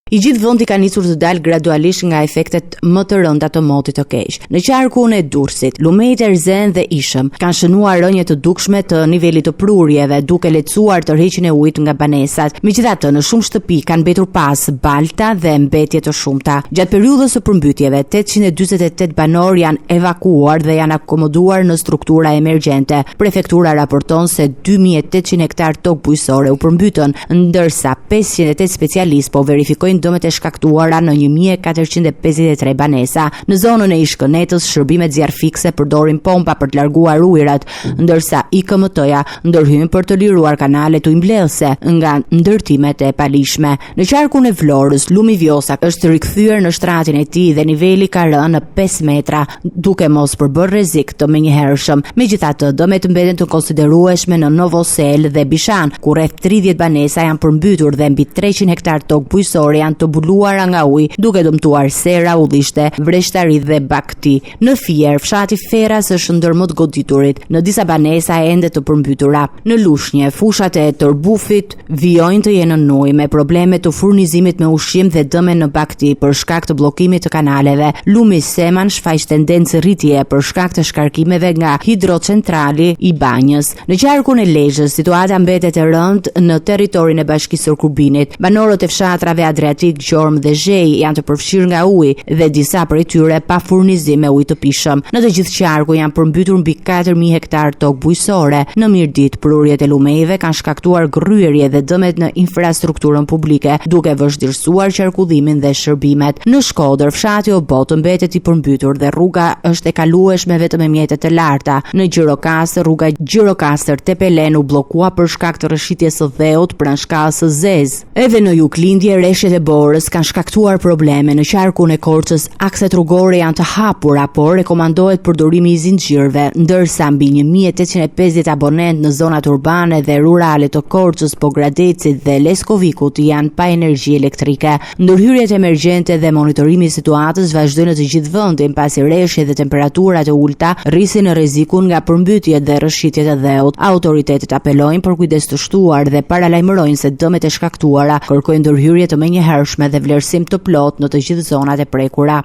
I gjithë vendi ka nisur të dalë gradualisht nga efektet më të rënda të motit të keq. Në qarkun e Durrësit, Lumejt, Erzen dhe Ishëm kanë shënuar rënje të dukshme të nivelit të prurjeve, duke lehtësuar tërheqjen e ujit nga banesat. Megjithatë, në shumë shtëpi kanë mbetur pas balta dhe mbetje të shumta. Gjatë periudhës së përmbytjeve, 848 banor janë evakuuar dhe janë akomoduar në struktura emergjente. Prefektura raporton se 2800 hektar tokë bujqësore u përmbytën, ndërsa 508 specialistë po verifikojnë dëmet e shkaktuara në 1453 banesa. Në zonën e Ishkënetës, shërbimet zjarfikse përdorin pompa për të larguar ujërat, ndërsa IKMT-ja ndërhyn për të liruar kanalet ujëmbledhëse nga ndërtimet e palishme. Në qarkun e Vlorës, lumi Vjosa është rikthyer në shtratin e tij dhe niveli ka rënë në 5 metra, duke mos përbërë rrezik të menjëhershëm. Megjithatë, dëmet mbeten të konsiderueshme në Novosel dhe Bishan, ku rreth 30 banesa janë përmbytur dhe mbi 300 hektar tokë bujqësore janë të buluara nga ujë, duke dëmtuar sera, udhishte, Vreshtarit dhe Bakti. Në Fier, fshati Feras është ndër më të goditurit, në disa banesa ende të përmbytura. Në Lushnje, fushat e Tërbufit vijojnë të jenë në ujë, me probleme të furnizimit me ushqim dhe dëme në Bakti për shkak të bllokimit të kanaleve. Lumi Seman shfaq tendencë rritje për shkak të shkarkimeve nga hidrocentrali i Banjës. Në qarkun e Lezhës, situata mbetet e rëndë në territorin e Bashkisë së Kurbinit. Banorët e fshatrave Adriatik, Gjorm dhe Zhej janë të përfshirë nga uji dhe disa prej tyre pa furnizim me ujë të pishëm. Në të gjithë qarku janë përmbytur mbi 4000 hektar tokë bujqësore. Në Mirdit, prurjet e lumejve kanë shkaktuar grryerje dhe dëmet në infrastrukturën publike, duke vështirësuar qarkullimin dhe shërbimet. Në Shkodër, fshati Obot mbetet i përmbytur dhe rruga është e kalueshme vetëm me mjete të larta. Në Gjirokastër, rruga Gjirokastër-Tepelen u bllokua për shkak të rrëshitjes së dheut pranë shkallës së Zez. Edhe në Juglindje, rreshtet e Borës kanë shkaktuar probleme. Në qarkun e Korçës, akset rrugore janë të hapura, por rekomandohet përdorimi i zinxhirëve, ndërsa mbi 1850 abonent në zonat urbane dhe rurale të Korçës, Pogradecit dhe Leskovikut janë pa energji elektrike. Ndërhyrjet emergjente dhe monitorimi i situatës vazhdojnë në të gjithë vendin, pasi rreshtet dhe temperaturat e ulta rrisin rrezikun nga përmbytjet dhe rrëshitjet e dheut. Autoritetet apelojnë për kujdes të shtuar dhe paralajmërojnë se dëmet e shkaktuara kërkojnë ndërhyrje të menjëhershme dhe vlerësim të plot në të gjithë zonat e prekura.